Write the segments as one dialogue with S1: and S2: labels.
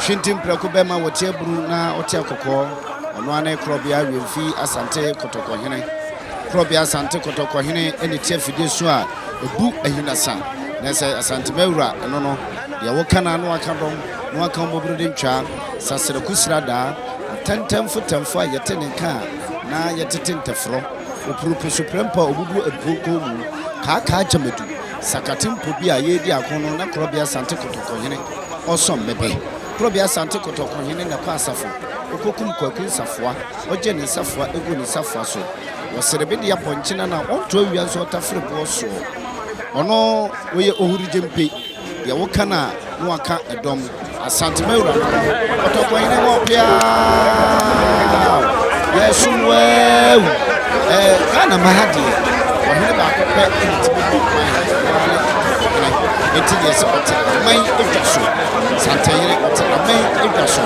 S1: Shintim Prekubema wotie bru na otie kokko ono ane krobia wemfi asante kotoko hene krobia asante kotoko hene eni tie fide so a ebu ahinasa na se asante mewura eno no ye wokana no akadom no akan bobrode ntwa sasere kusrada tantem futamfo ayetene ka na yetetentefro opurupu suprempa obubu ebuko mu ka jamedu sakatimpo bia yedi akono na krobia asante kotoko hene osom mebe Probia Sante Kotoko hene na kwa asafo okokum kwaku safwa oje ne safwa egu ne safwa so woserebedi ya ponchina na onto awia so tafre bo so ono oye ohuri jempe ya wokana no aka edom Asante Mewura Kotoko hene mo bia yesumwe kana mahadi ohene ba kope enti yes oti mai ejaso Asantehene oti mai ejaso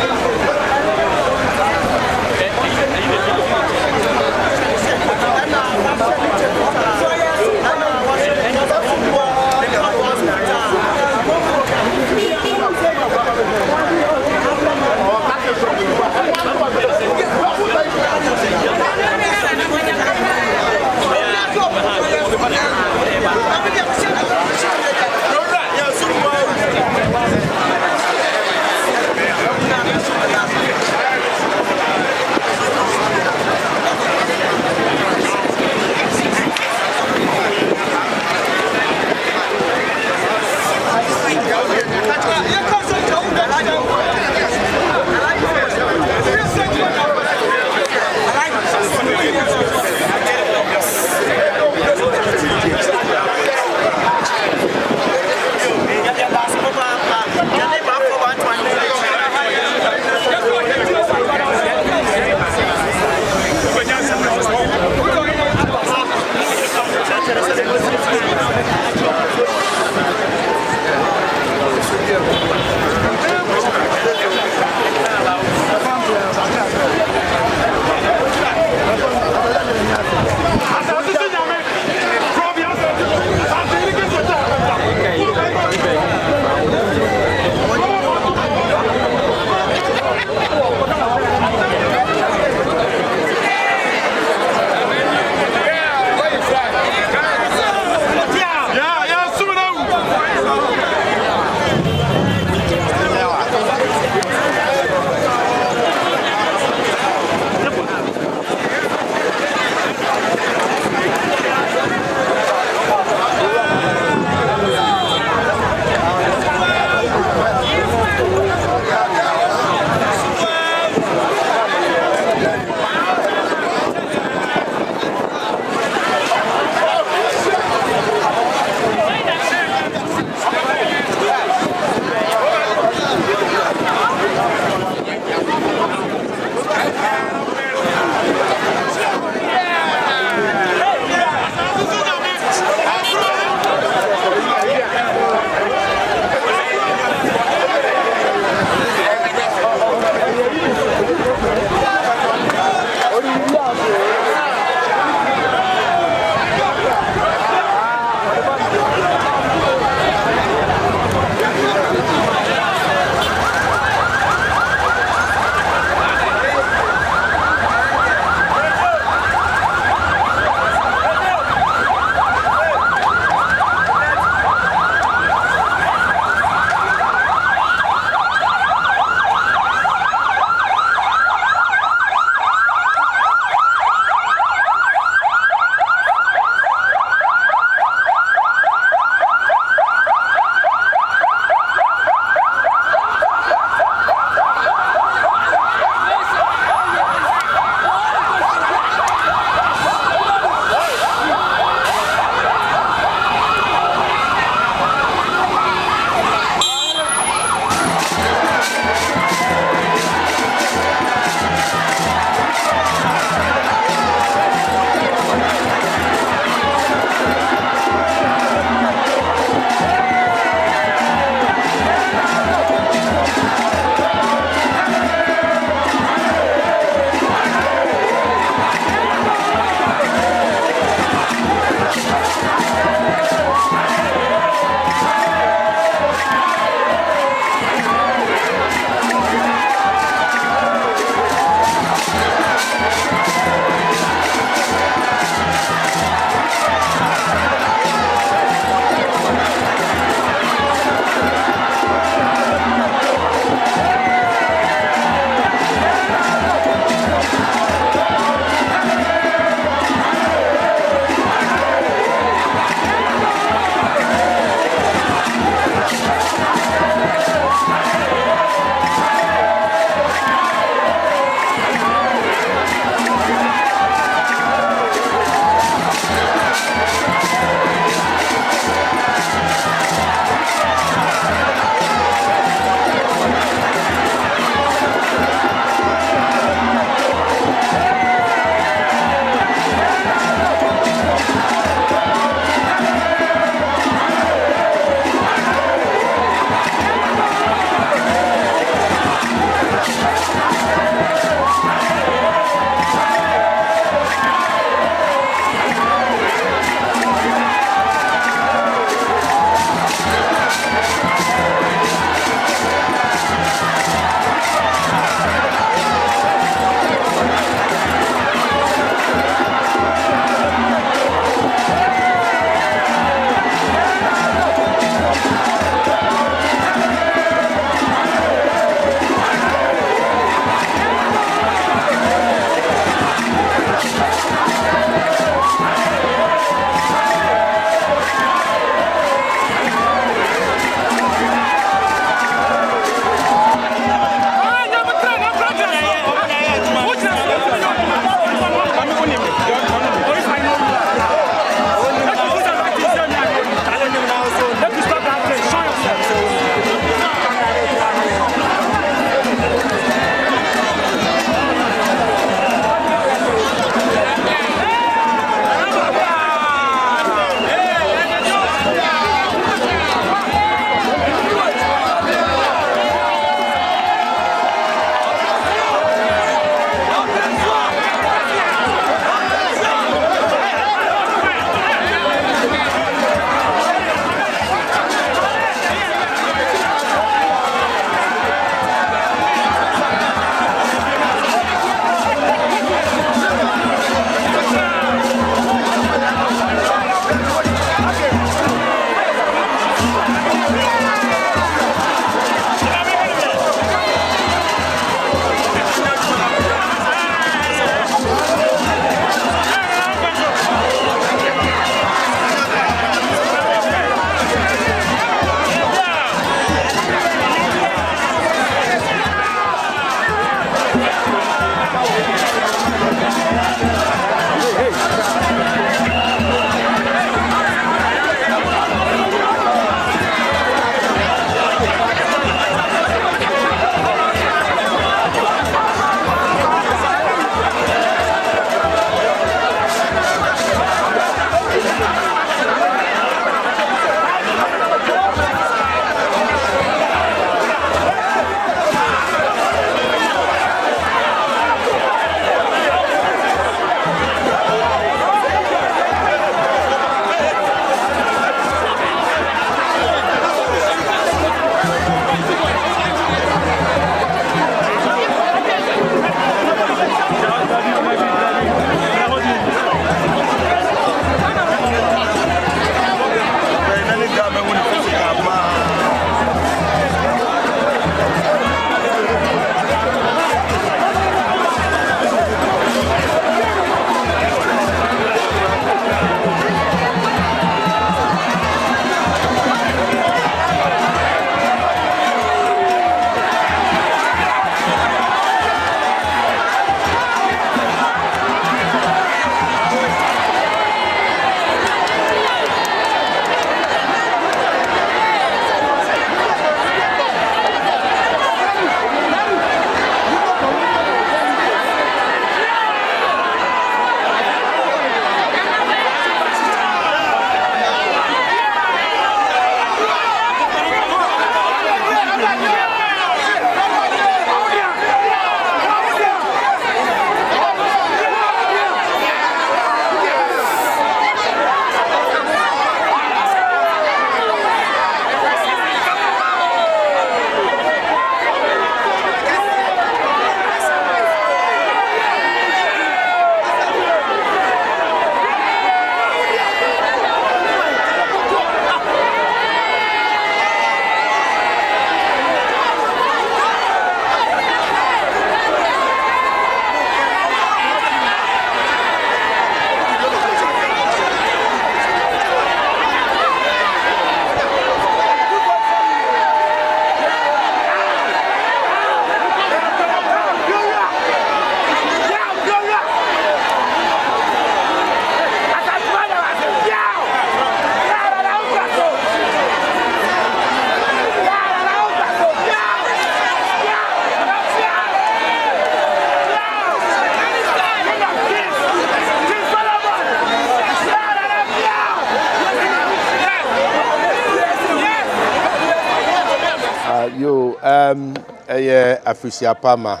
S2: Afisia Pama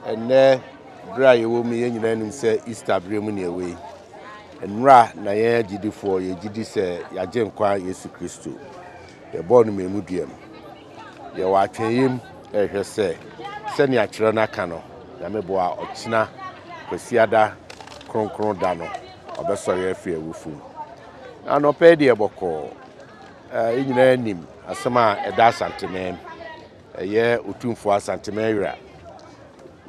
S2: and there dry you will me and say Easter Bremuni away. And ra na ye gidi for ye gidi say ya jem kwa Yesu Kristo. Ye born me mudiam. Ye wa tweyim ehwe say sene a kire na ka no na meboa okina kwasiada kronkron da no obesori afi awufu. Anope de eboko enyina anim asema eda Asantehene ye otumfo Asantehene wira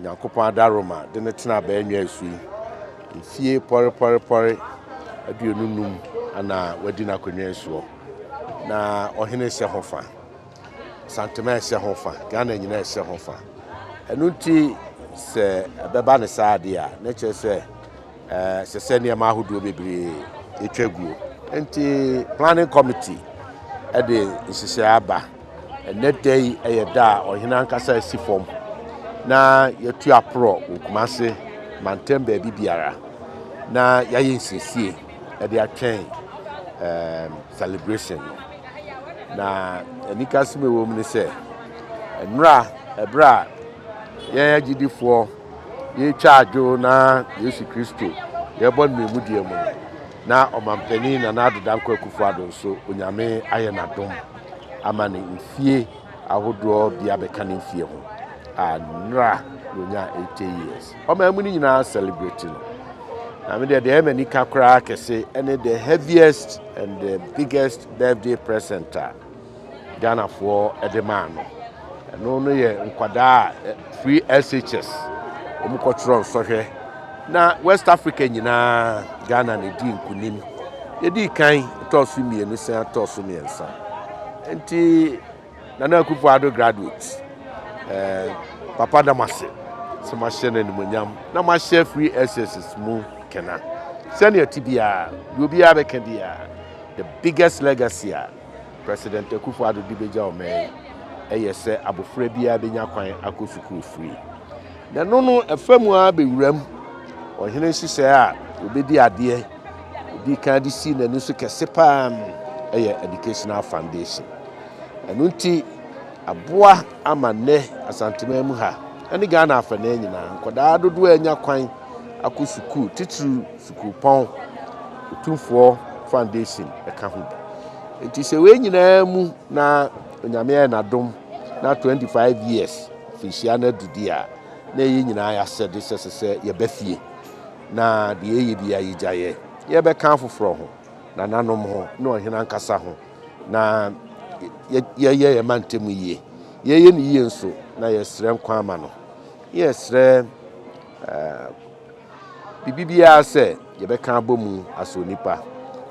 S2: Nyankopon adaroma de ne tena ba enwa asu fie pore aduonunum ana wadi na konwa asu na ohene hye hofa Asantehene hye hofa Ghana nyina hye hofa enunti se beba ne saade a na che se se ne ma ahodo bebre etwaguo enti planning committee ade isisi aba enedai eyeda ohene ankasa asifom na yetu apro Kumase Mantembe bibiara na yayin sesie ade atwen celebration na enika sime wo mu ne se enra ebra ye agidifo ye twaadwo na Yesu Kristo ye bon memudie mu na omampani na nadodanko Akufo-Addo so onyame aye nadom amane mfie ahodo bia beka ne mfie ho anra lonya 80 years omamuni nyina celebrating na me de emani kakra kese ene the heaviest and the biggest birthday present Ghana for edemano no ye nkwada free SHS omukotro sohwe na West Africa nyina Ghana ne di nkunim yedi kan tosu mienu sen tosu miensa enti Nana Akufo-Addo graduates Papa Damase so ma share na nimonyam na ma share free SSS mu kena senior tibia you be abekendia the biggest legacy President Akufo-Addo dibeja omen eyese abofra bia benya kwan akosukuru free na no efamu a bewuram ohene hihye a obedi ade obi kan di si na nusu kese pam eye educational foundation enunti aboa amane Asantehene mu ha ani Ghana afane nyina nkoda dodo anya kwan akosukuru titru sukuru pon otumfo foundation eka ho enti se we nyina mu na onyame na dom na 25 years fishia na dudia na ye nyina ya sede sese ye bafie na de ye bia yijaye ye be kan foforo ho na nanom ho na ohena nkasa ho na ye mantemu ye ni ye nso na ye sre nkwa ama no ye sre bibibia se ye be kan bomu asonipa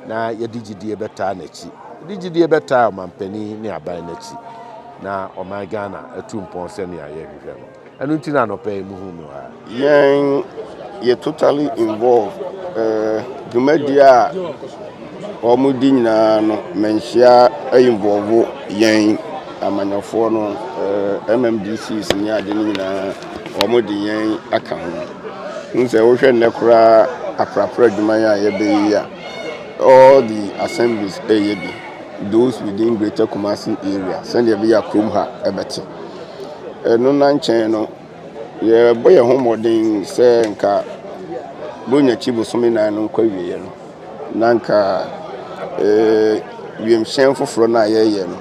S2: na ye digidie beta na chi digidie beta mampani ne aban na chi na oman Ghana atumpon se ne aye hwehwe no anu nti na no pay mu hu no ha
S3: ye totally involved dumadia omudi nyina no Manhyia involve yen amanyafo no MMDCs ni ade nyina omudi yen aka ho nse wo hwe ne kura aprapra dwuma ya ye be ya all the assemblies bi those within Greater Kumasi area send ye be ya krom ha ebeti no na nchen no ye boye homodin se nka bonya chibo so me na no kwa wiye no nanka wiem hyen foforo na ye no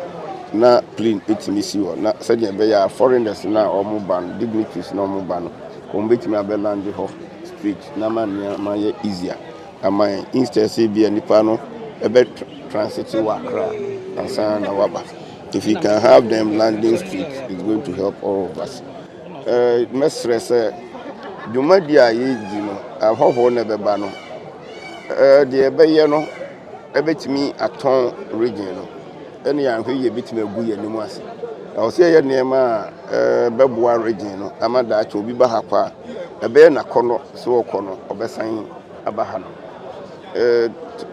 S3: na plane etimisi wo na se de be ya foreigners na omuban dignitaries na omuban kombetimi abeland ho street na ma ye easier ama instead say be nipa no ebe transit wakra and na waba. If you can have them landing street, it's going to help all of us. Mestre say dumadia ye no ahoho na beba no de ebeye no ebetimi aton region no ene ya hwe ye betimi agu ye nimu ase na o se ye nema beboa region no amada acha obi ba hakwa ebe na kono so kono obesan abaha no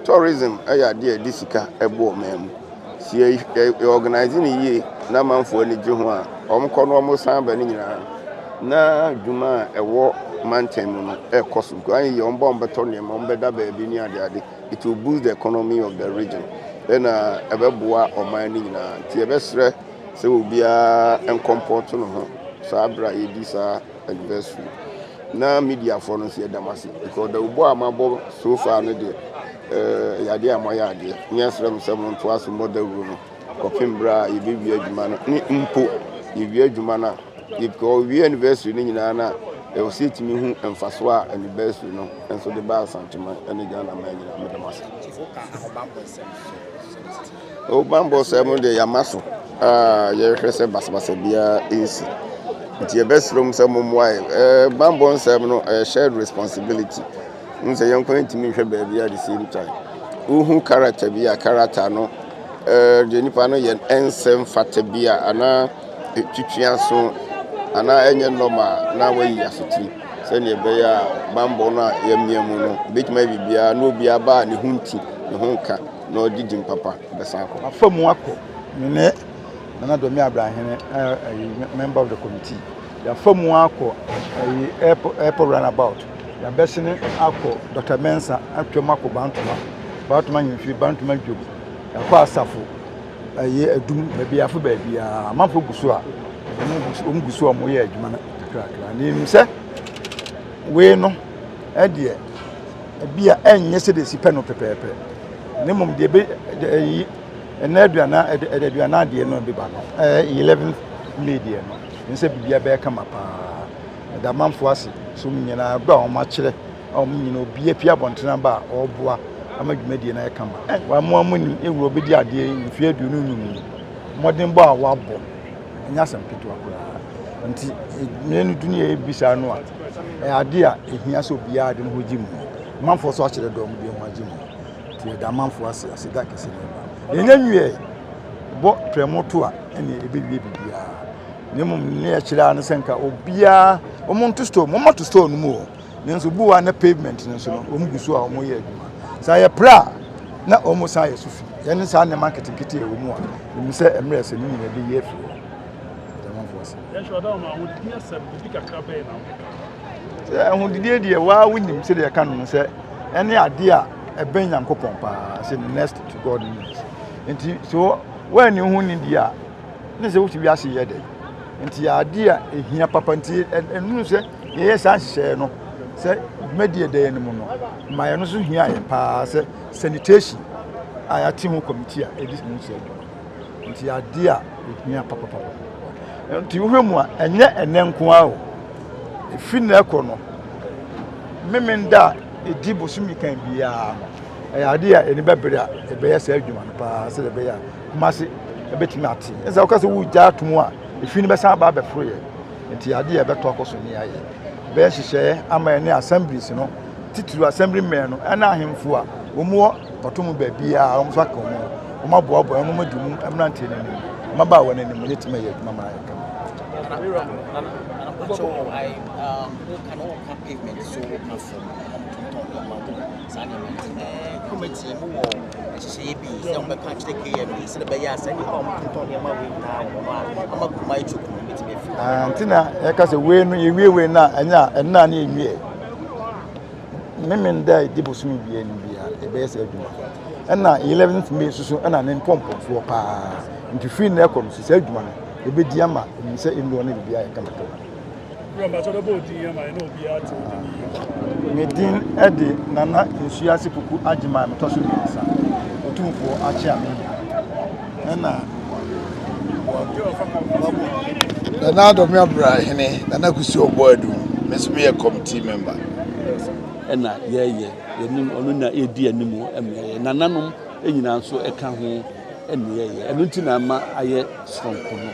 S3: tourism aya de disika ebo mem sie organizing ye na manfo ani gye ho a omkono omosan ba ni nyina na dwuma ewo mountain no ekoso gwan ye omba ombeto ne ombeda ba bi ni ade it will boost the economy of the region then ebeboa oman ni nyina ti ebesre sɛ obiara ɛnkɔmpɔto no ho saa abra yɛdi saa anniversary na media for no sɛ yɛdamase because the ubo amabɔ so far no de yade amoyɛ adeɛ nyɛsrɛ m sɛ mo ntoa so mmɔda wuro no kɔpem bra yɛbɛwie adwuma no ne mpo yɛwie adwuma no because wie anniversary no nyinaa na ɛwɔ sɛ timi hu mfaso a anniversary no nso de ba Asantehene ɛne Ghana ma nyina medamase Obambo sɛm de yamaso yɛhwɛ sɛ basabasa bia ɛnsi nti yɛbɛsrɛ sɛ mommoae bambɔ nsɛm no shared responsibility nsɛ yɛnkɔ ntimi nhwɛ baabi at the same time wohu character bi a character no de nipa no yɛ nsɛm fata bi a anaa twitwia so anaa ɛnyɛ normal na wayi asotiri sɛnea ɛbɛyɛ a bambɔ no a yɛmmia mu no bɛtuma biribiara na obiara ba a ne ho nti ne ho nka na ɔde di mpapa bɛsan akɔ
S4: afamu akɔ mene Nana Domi Abrahene, a member of the committee. The former Wako, airport runabout. The best in Ako, Dr. Mensa, after Marco Bantuma, Bantman, if you Bantman Jub, a Kwasafu, a year, a doom, maybe a baby, a month of Gusua, Gusua Moya, Jumana, and him said, we no, a dear, a beer, and yesterday's pen of paper. Nimum de and Adriana de no be back. 11th lady, and said, be a bear come up. The man for us, so many and I go much, or be a Pia Bontanaba or Bois, I make Median I come. One more money, it will be the idea if you do know modern bar wabbo, and Yasan Pitu. Until many dunia bisano, an idea if he has to be added in Hujim. Man for such a dome be on my gym. The man for us, as a dark as anyway, bought Tremotua and a baby. Nimum near Chila and Senka, or Bia, or Montesto, Mama to stone more. Nansubu and a pavement, and so Umgusua or Moya. Saya pra, not almost I Sufi. Then it's on the marketing kitty or more. You say, I'm resting in the year. The one for us. I want the idea why wouldn't say the canon say any idea a Benyan Copompa, say next to God needs. And so when you win India, this is what we are seeing. And the idea is here, Papa, and you say, yes, I say no, say, media day in the moon. My answer here, pass sanitation. I a team committee, a dismissal. And the idea is here, Papa. And to whom and yet and then quo. If in the corner, Memenda, a dibosumi can be a idea in the baby, a bear surgeon, pass the bear, massy, a bit natty. As our cousin would jar to more, if you never saw Baba free, and the idea about talk also near you. Bear she share, I'm a assemblies, you know, titular assembly man, and I him for more, or two baby, I'm so common, my bob, and no doom, I'm not telling you. My bow and in the minute may have mamma.
S5: So I can all pavement so committee more CB, some catch the game, is the Bayas and my
S4: Tina, because a win, you will win now, and none in me. Women die, Dibusumi be a base and now 11th May, so and an informed for pa into free necons, he said, man, the big Yama, and say in one of the eye come to. Medin Eddie Nana Nyansapo Puku Ajima Mtosu Nyansa Otumfo Appiah
S6: Nana Domi Abrahene Nana Kusi Oboadu Miss me a committee member
S7: ena ye enim onu na edi animu nananom enyina nso eka ho ene ye enu nti na ma aye sonko no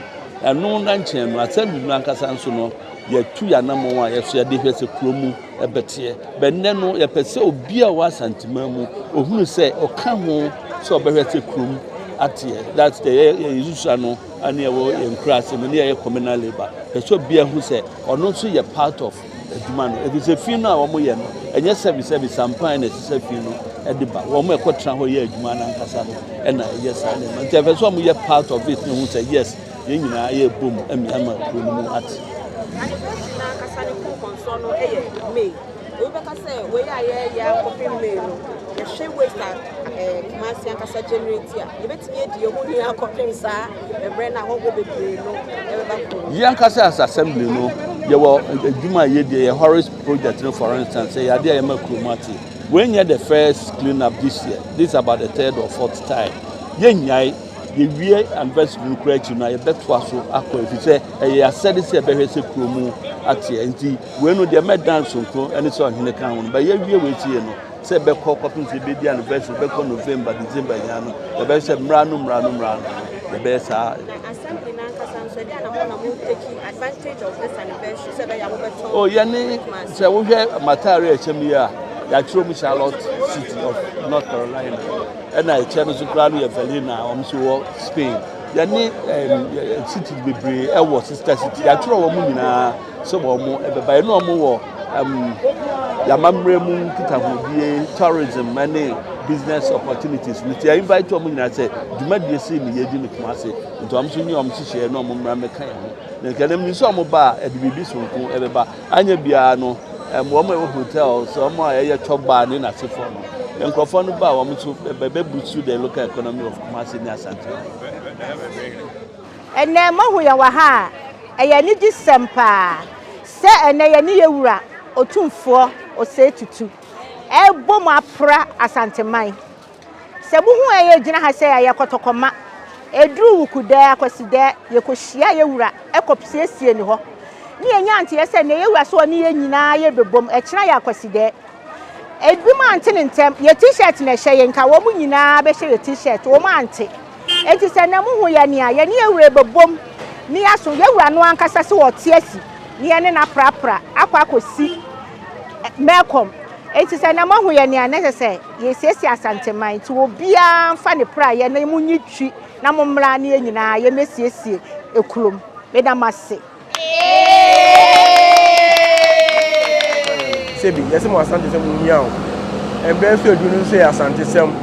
S7: enu na nchen no asem nu ankasa nso no ye tu ya namo a ye so ya de hwese kromu ebete be nne no ye pese obi a wa Asantehene mu ohunu se oka ho so obehwese kromu atie that's the usual no ani e wo encourage no ne ye communal labor pese obi a hu se ono so ye part of adwuma no it is a fee no a wo mo ye no enye service sampan na se fee no ediba wo mo ekotra ho ye adwuma na nkasa no ena yes ale no nti pese mo ye part of it no hu se yes ye nyina ye bom ami ama kromu ati
S8: na kasane ku konso no eye me we be ka say we ya copy me no the share waste that Kumasi and Kasa generate here. You bet me the only copying sir, a brand I hope will be no.
S7: Yankasa as assembly no. You were Juma Yedi, a Horace project, for instance, say I did a Makromati. When you're the first cleanup this year, this is about the third or fourth time. Yay, the real investment creation, I bet was so aqua. If you say, I said it's a very secret at the NT, when they met dance and it's on in the count, but you're waiting. Say back copping to be the anniversary back on November, December, the best random, the best are.
S8: Advantage of this anniversary, so that you will
S7: oh, Yanni, so we have Matari Chemia, that true Charlotte City of North Carolina, and I channel to Granny Velina, also Spain. Yanni city be brave, I was sister city, I throw a woman some more, by no more. Yamamremu Kitabu, tourism, many business opportunities. I invite you and I say, do not be seen me, Yedi Kumasi, into Amsuni, Amsi, no Mamaka. The Academy is some bar at the BBC, ever Anya Biano, and Woman Hotel, some more a top bar in a Sephora. And Crofon Bar, Baby Butsu, the local economy of Kumasi, Asantehene.
S9: And now, Manhyia Waha, a Yaniji Sempa, say, and a Yaniura. Otumfo o say tutu e bom apra Asantehene se bu hu aye gina ha say aye kotokoma edru wukuda akwaside yekohia yewura ekopsiesie ni ho ni enya ante ye say ne yewura so ne nyina ye bebom e kira ya akwaside edwuma ante ne ntem ye t-shirt na hye nka wo mu nyina be hye ye t-shirt wo ma ante enti se na mu hu ya ne aye ne yewura bebom ni aso yewura no ankasa se wo tiasi ni ene na prapra akwa kosi mekom enti se na Manhyia ne anese se yesiesi Asantehene ti obia mfa ne pra ye na mu nyitwi na mo mra ne nyina ye mesiesie ekulom meda mase
S10: sebi yesi mo Asantehene mu nya o ebe so edunu so Asantehene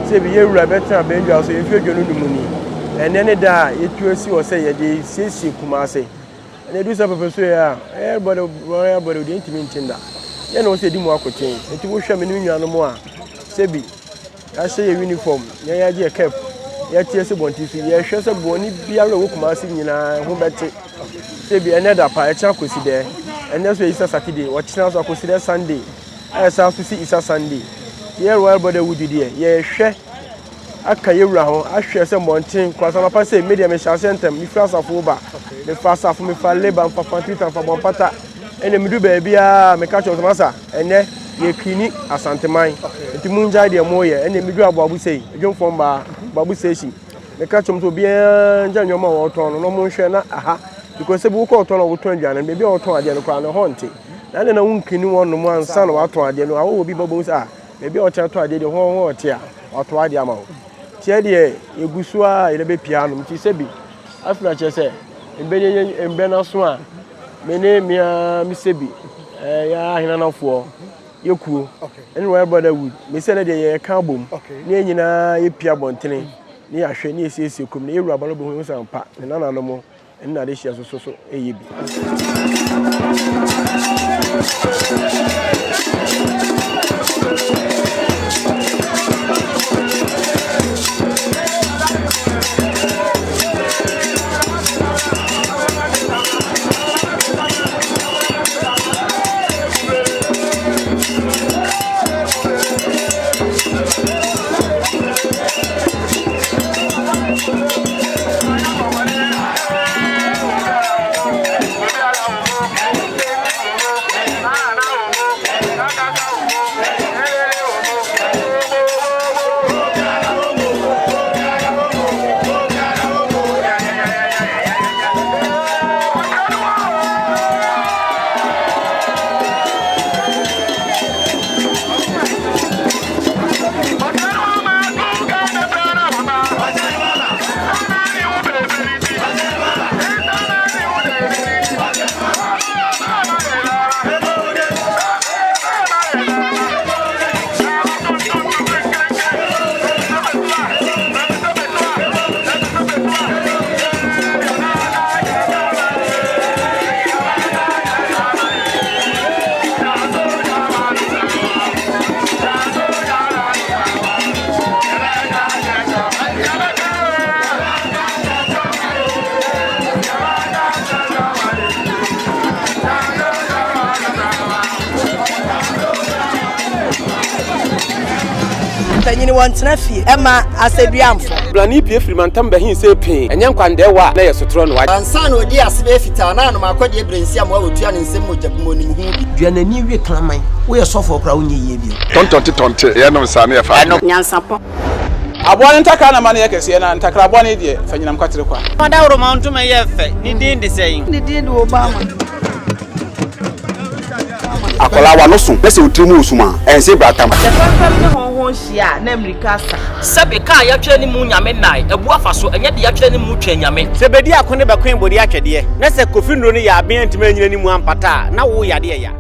S10: sebi ye wura betra benja so ye fi edunu numuni ene ne da yetuasi o se ye de siesie Kumasi ene du sa pepe so ya everybody dey intimate ye no se di mu akoten enti wo hwa me no nwa no mo a sebi ya hye ye uniform ya ya je cap ya tie se bonti fi ye hwe se boni biara wo Kumasi nyina ho bete sebi ene da pa e cha kosi de ene so isa Saturday wo china so kosi de Sunday e sa so si isa Sunday ye everybody would dey ye hwe aka ye wura ho ahwe se monten kwasa na pa se media me sha sentem mi frasa fo ba me frasa fo me fa leba fa pantita fa bonpata ene midu ba bia me ka cho masa ene ye kini Asantehene enti munja de mo ye ene midu ababu sei edwonfo ba babu sei me ka cho mso bia nja nyoma wo ton no mo hwe na aha because se bu ko ton wo ton aduane be bia wo ton ade no kwa no honte na ne na wunkini won no mo ansa na wo ton ade no awo bi babo sa be bia wo ton ade de ho ote a wo ton ade ama wo tie de egusu a ile be piano mti se bi afra che se embe na so a mene mia misebi ya hinanafo yekuo anywhere brother wood me say na de ye ka bom ne nyina ye pia bontene ne ya hwe ne esiesie kom ne ewura balo bo hu sampa ne nana no mo na de hia so eyebi
S11: wɔntena fie ɛma asɛduamfo
S10: blani pie firi mantam bɛhin sɛ pee ɛnyɛ nkwandeɛ wa na yɛ sotoro no wa
S11: ansa na odi ase bɛ fitaa na anoma akɔde ebrensi am wa otua ne nsɛm mogyabu onim hu bi duanani wie klaman wo yɛ sɔfo kora wo nyɛ yie bi
S6: tontonte yɛnom saa ne yɛfa
S11: Nyansapo
S10: aboa ntakra na ma ne yɛ kɛseɛ na ntakra aboa ne deɛ fa nyinam kwatere kwa
S5: Mada woro ma ntoma yɛ fɛ ni din de sɛyin
S11: ne din de Obama
S12: akola wa no so pese utrimu usuma ense bratam
S11: tefam ne honhon hia na Amerika sa
S5: sɛbe ka yɛtwɛ ne mu nyame nai ebu afa so ɛnyɛ de yɛtwɛ ne mu twɛ nyame
S10: sɛ bedi akone bɛkwen bodi atwɛdeɛ na sɛ kofi nro ne yɛ abɛn ntima nyina ne mu ampata na wo yade ya